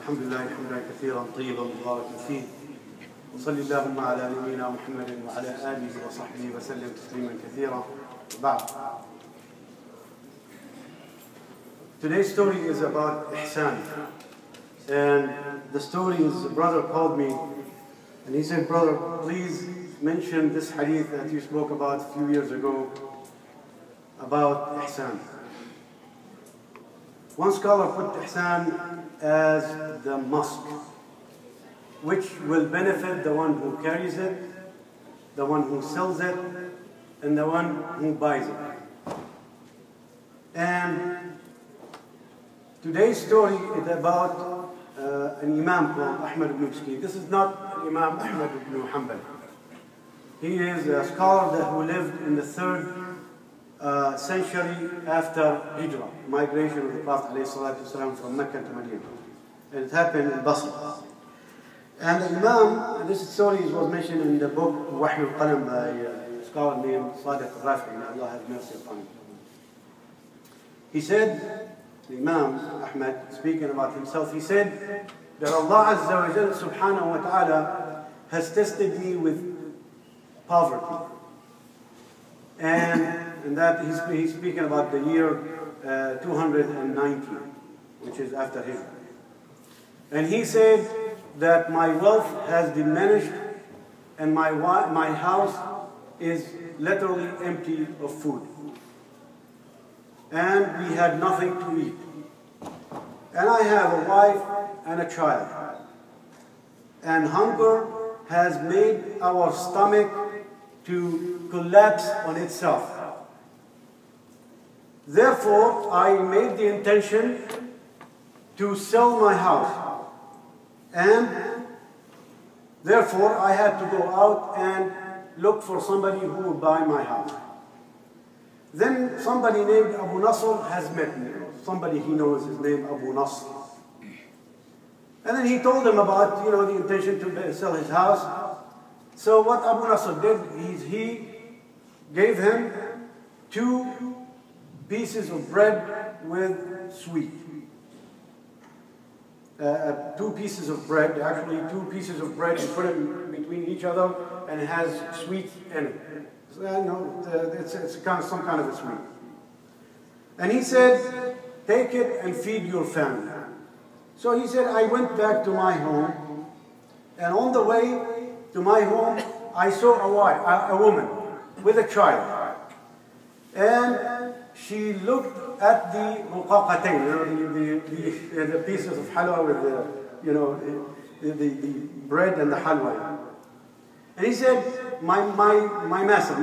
الحمد لله حمدا كثيرا طيبا مباركا فيه وصلي اللهم على نبينا محمد وعلى آله وصحبه وسلم تسليما كثيرا وبعد. Today's story is about Ihsaan, and the story is a brother called me and he said, brother, please mention this hadith that you spoke about a few years ago about Ihsaan. One scholar put Ihsaan as the mosque, which will benefit the one who carries it, the one who sells it, and the one who buys it. And today's story is about an imam called Ahmad ibn Miskeen. This is not Imam Ahmad ibn Hanbal. He is a scholar who lived in the 3rd century after Hijrah, migration of the Prophet ﷺ from Mecca to Medina. And it happened in Basra. And the Imam, this story was mentioned in the book Wahy al-Qalam by a scholar named Sadiq al-Rafi, may Allah have mercy upon him. He said, the Imam Ahmad, speaking about himself, he said that Allah Azza wa Jal subhanahu wa ta'ala has tested me with poverty. And that he's speaking about the year 290, which is after Hijrah. And he said that my wealth has diminished and my house is literally empty of food. And we had nothing to eat. And I have a wife and a child. And hunger has made our stomach to collapse on itself. Therefore, I made the intention to sell my house. And therefore, I had to go out and look for somebody who would buy my house. Then somebody named Abu Nasr has met me. Somebody he knows is named Abu Nasr. And then he told him about, the intention to sell his house. So what Abu Nasr did is he gave him 2 pieces of bread with sweet. 2 pieces of bread, actually 2 pieces of bread, you put it between each other and it has sweet in it. So, it's some kind of a sweet. And he said, take it and feed your family. So he said, I went back to my home, and on the way to my home, I saw a woman with a child. And she looked at the muqaqatayn, the pieces of halwa with the bread and the halwa. And he said, my master,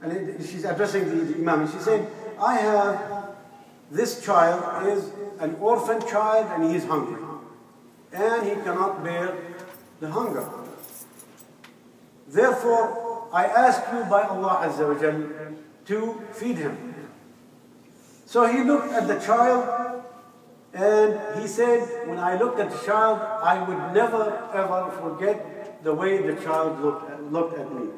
and she's addressing the imam, and she said, I have, this child is an orphan child and he is hungry. And he cannot bear the hunger. Therefore, I ask you by Allah Azza wa Jal to feed him. So he looked at the child and he said, when I looked at the child, I would never ever forget the way the child looked at me.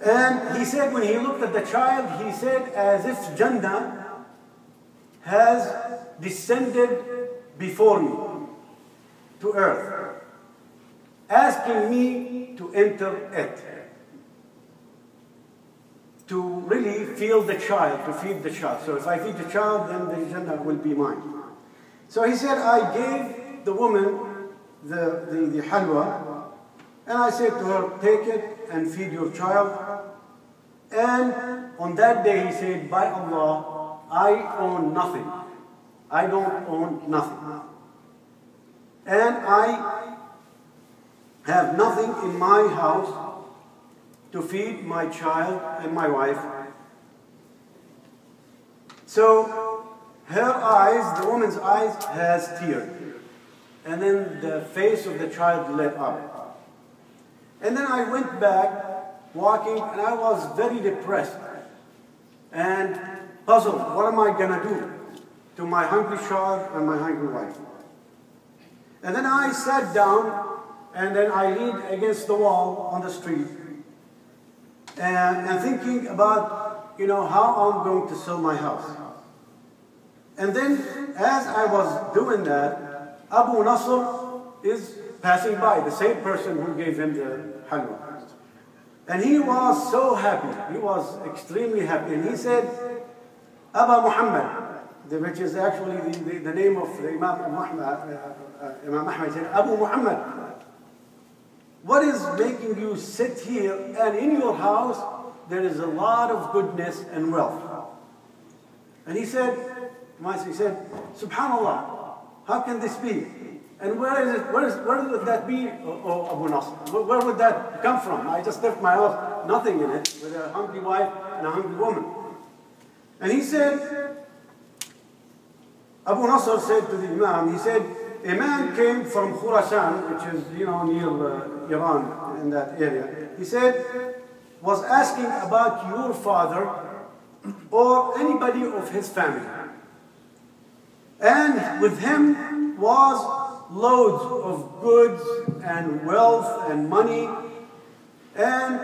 And he said, when he looked at the child, he said, as if Jannah has descended before me to earth, asking me to enter it, to really feel the child, to feed the child. So if I feed the child, then the Jannah will be mine. So he said, I gave the woman the halwa, and I said to her, take it and feed your child. And on that day he said, by Allah, I own nothing. I don't own nothing. And I have nothing in my house to feed my child and my wife. So her eyes, the woman's eyes, has tears. And then the face of the child lit up. And then I went back walking, and I was very depressed and puzzled. What am I going to do to my hungry child and my hungry wife? And then I sat down, and then I leaned against the wall on the street and thinking about, how I'm going to sell my house. And then, as I was doing that, Abu Nasr is passing by, the same person who gave him the halwa. And he was so happy. He was extremely happy. And he said, Aba Muhammad, which is actually the name of the Imam Ahmad. He said, Abu Muhammad, what is making you sit here and in your house there is a lot of goodness and wealth? And he said, Subhanallah, how can this be? And where is it? Where would that be, Abu Nasr? Where would that come from? I just left my house, nothing in it, with a hungry wife and a hungry woman. And he said, Abu Nasr said to the Imam, he said, a man came from Khurasan, which is, near Iran, in that area. He said, was asking about your father or anybody of his family. And with him was loads of goods and wealth and money. And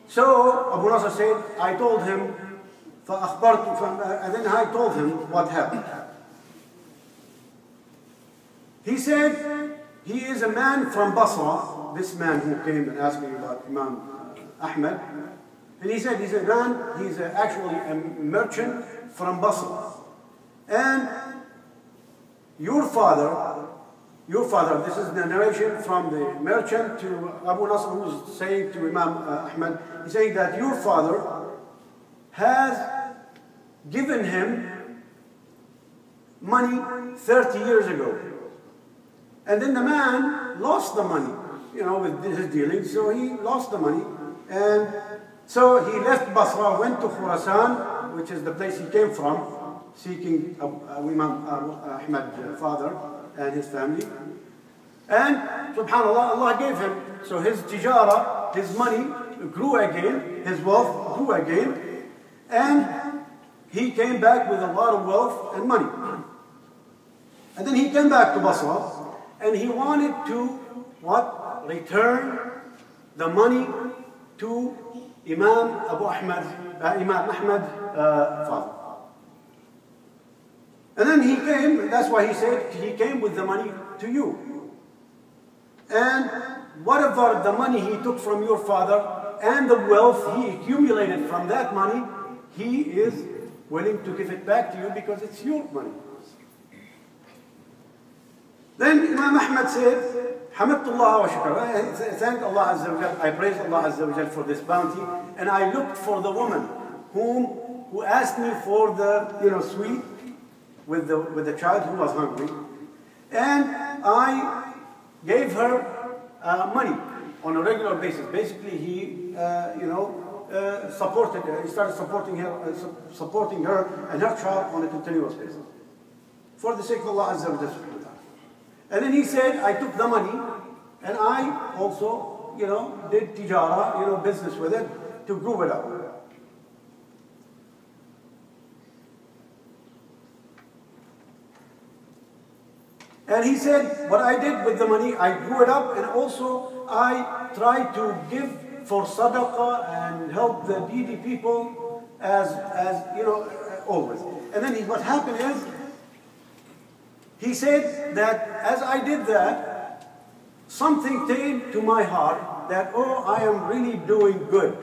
so Abu Nasr said, I told him, and then I told him what happened. He said, he is a man from Basra, this man who came and asked me about Imam Ahmad. And he said, he's actually a merchant from Basra. And your father, this is the narration from the merchant to Abu Nasr, who's saying to Imam Ahmad, he's saying that your father has given him money 30 years ago. And then the man lost the money, with his dealings, so he lost the money. And so he left Basra, went to Khurasan, which is the place he came from, seeking Imam Ahmad's father and his family. And subhanAllah, Allah gave him, so his tijara, his money grew again, his wealth grew again, and he came back with a lot of wealth and money. And then he came back to Basra, and he wanted to, return the money to Imam Ahmad's father. And then he came, that's why he said, he came with the money to you. And whatever the money he took from your father and the wealth he accumulated from that money, he is willing to give it back to you because it's your money. Then Imam Ahmad said, Hamdulillah wa shukr. I thank Allah Azza wa Jal. I praise Allah Azza wa Jal for this bounty. And I looked for the woman who asked me for the sweet with the child who was hungry. And I gave her money on a regular basis. Basically, he supported her. He started supporting her and her child on a continuous basis for the sake of Allah Azza wa Jal. And then he said, I took the money and I also, did tijara, business with it to grow it up. And he said, what I did with the money, I grew it up and also I tried to give for sadaqah and help the needy people as always. And then what happened is, he said that as I did that, something came to my heart that, I am really doing good.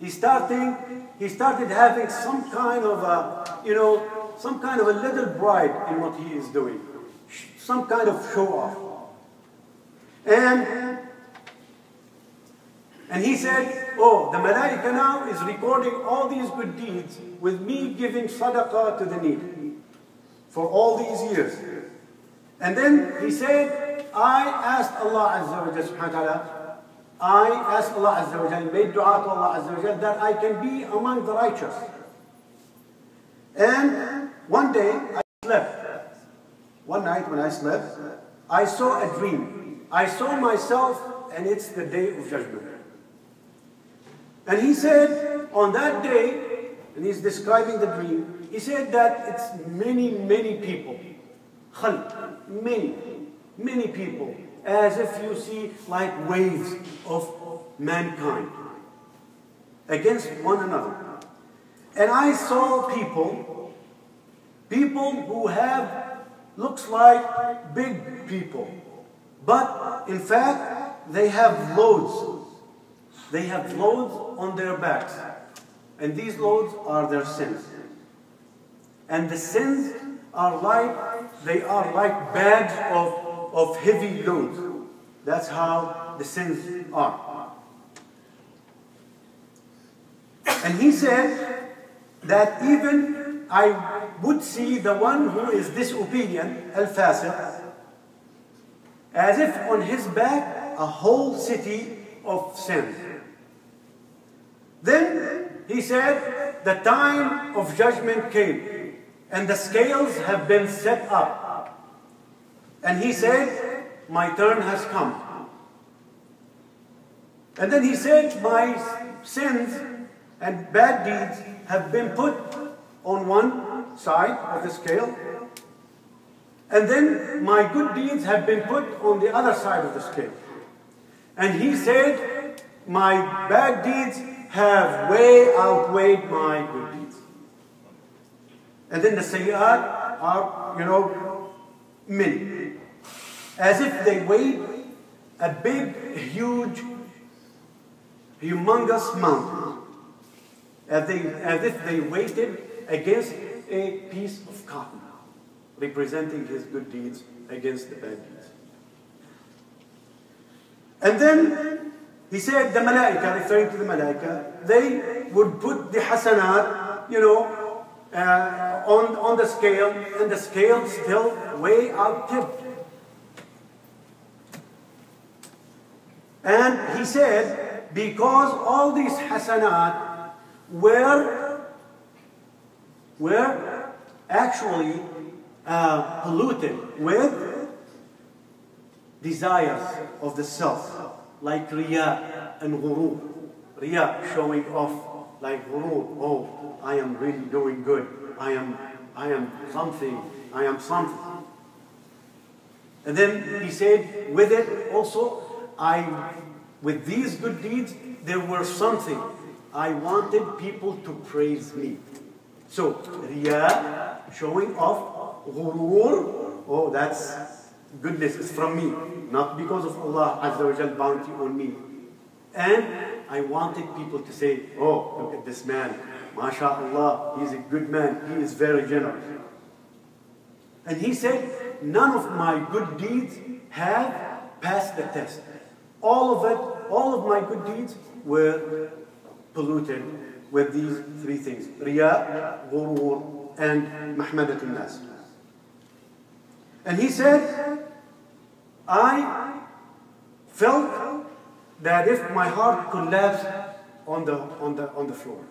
He started having some kind of a little pride in what he is doing. Some kind of show off. And he said, the Malaika now is recording all these good deeds with me giving sadaqah to the needy for all these years. And then he said, I asked Allah Azza wa Jalla, subhanahu wa ta'ala, I asked Allah Azza wa Jalla, made dua to Allah Azza wa Jalla that I can be among the righteous. And one day I slept. One night when I slept, I saw a dream. I saw myself and it's the day of judgment. And he said, on that day, and he's describing the dream, he said that it's many, many people. Khalq, many people. As if you see like waves of mankind against one another. And I saw people people who have, looks like big people, but in fact they have loads. They have loads on their backs, and these loads are their sins. And the sins are like, they are like bags of heavy loads. That's how the sins are. And he said that even I would see the one who is disobedient, al-fasiq, as if on his back a whole city of sins. Then he said, the time of judgment came, and the scales have been set up. And he said, my turn has come. And then he said, my sins and bad deeds have been put on one side of the scale, and then my good deeds have been put on the other side of the scale. And he said, my bad deeds have way outweighed my good deeds. And then the sayyat are, many. As if they weighed a big, huge, humongous mountain. As if they weighted against a piece of cotton, representing his good deeds against the bad deeds. And then he said the malaika, referring to the malaika, they would put the hasanat, on the scale, and the scale still way out tipped. And he said, because all these hasanat were actually polluted with desires of the self, like riya and ghurur. Riya, showing off, like ghurur. Oh, I am really doing good. I am something. I am something. And then he said, with it also, with these good deeds, there were something. I wanted people to praise me. So, riya, showing off, ghurur, oh, that's goodness, is from me, not because of Allah Azza wa Jal bounty on me. And I wanted people to say, oh, look at this man, MashaAllah, he's a good man, he is very generous. And he said, none of my good deeds have passed the test. All of it, all of my good deeds were polluted with these three things: riya, ghurur, and mahmadatul nas. And he said, I felt that if my heart collapsed on the floor.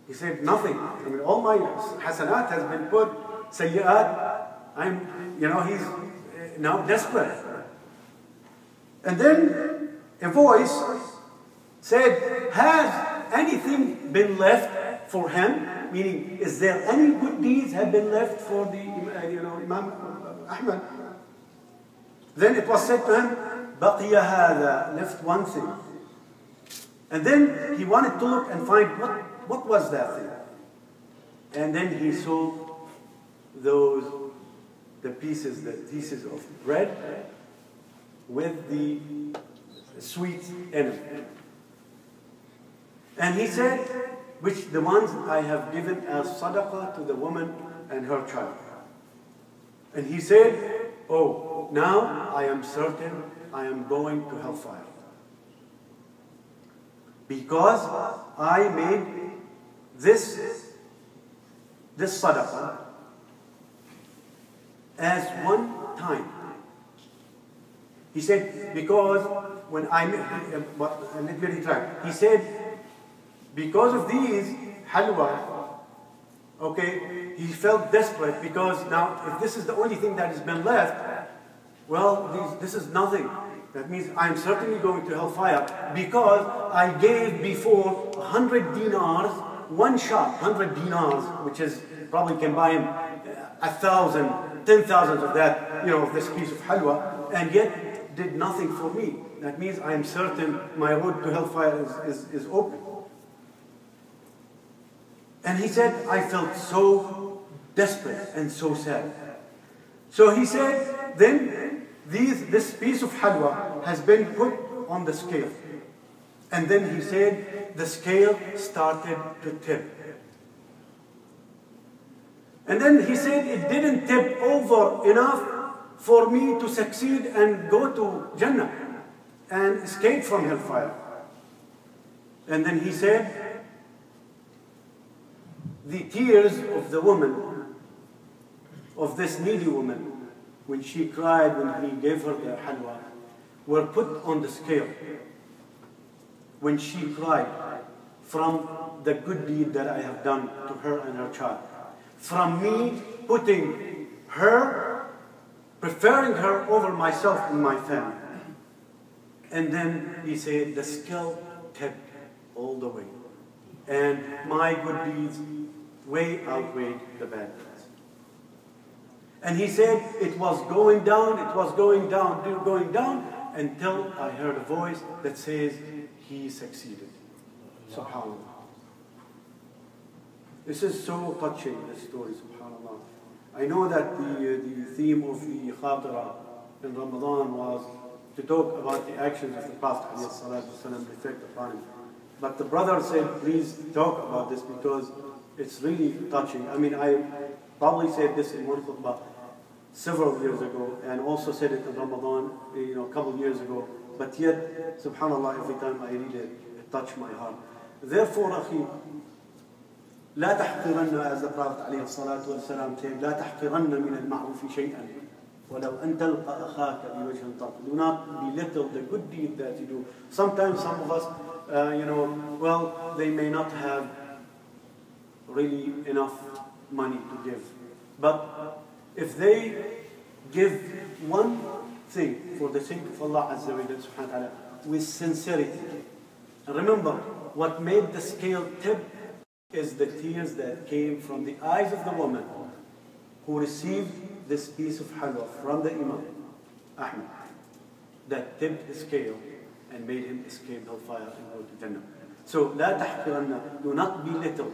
He said, nothing. I mean, all my hasanat has been put, sayyat, he's now desperate. And then a voice said, has anything been left for him? Meaning, is there any good deeds have been left for the Imam Ahmad? Then it was said to him, بَقِيَ هَذَا, left one thing. And then he wanted to look and find what was that thing. And then he saw the pieces of bread with the sweet in it. And he said, which the ones I have given as sadaqah to the woman and her child. And he said, oh, now I am certain I am going to hellfire. Because I made this sadaqah as one time. He said, because when let me retract. He said, because of these halwa, okay, he felt desperate because now if this is the only thing that has been left, well, this is nothing. That means I'm certainly going to hellfire because I gave before 100 dinars, one shot, 100 dinars, which is probably can buy him 1,000, 10,000 of that, of this piece of halwa, and yet did nothing for me. That means I am certain my road to hellfire is open. And he said, I felt so desperate and so sad. So he said, then this piece of halwa has been put on the scale. And then he said, the scale started to tip. And then he said, it didn't tip over enough for me to succeed and go to Jannah and escape from hellfire. And then he said, the tears of the woman, of this needy woman, when she cried, when he gave her the halwa, were put on the scale. When she cried from the good deed that I have done to her and her child. From me putting her, preferring her over myself and my family. And then he said, the scale tipped all the way. And my good deeds way outweighed the bad deeds. And he said, it was going down, until I heard a voice that says, he succeeded. SubhanAllah. This is so touching, this story, SubhanAllah. I know that the theme of the Khatira in Ramadan was to talk about the actions of the Prophet ﷺ, reflect upon him. But the brother said, please talk about this because it's really touching. I mean, I probably said this in one khutbah several years ago, and also said it in Ramadan, a couple of years ago. But yet, subhanAllah, every time I read it, it touched my heart. Therefore, akhi, لا تحقرن, as the Prophet عليه الصلاة والسلام said, لا تحقرن من المعروف شيئا ولو أن تلقى أخاك بوجه طلق. Do not belittle the good deed that you do. Sometimes some of us, well, they may not have really enough money to give. But if they give one thing for the sake of Allah Azza wa Jalla subhanahu wa ta'ala with sincerity. And remember, what made the scale tip is the tears that came from the eyes of the woman who received this piece of halwa from the Imam Ahmed that tipped the scale and made him escape hellfire and go to Jannah. So, لا تحقرن, do not belittle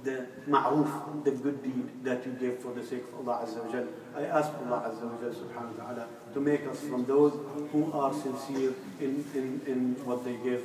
the ma'roof, the good deed that you gave for the sake of Allah Azza wa Jal. I ask Allah Azza wa Jal subhanahu wa ta'ala to make us from those who are sincere in what they give.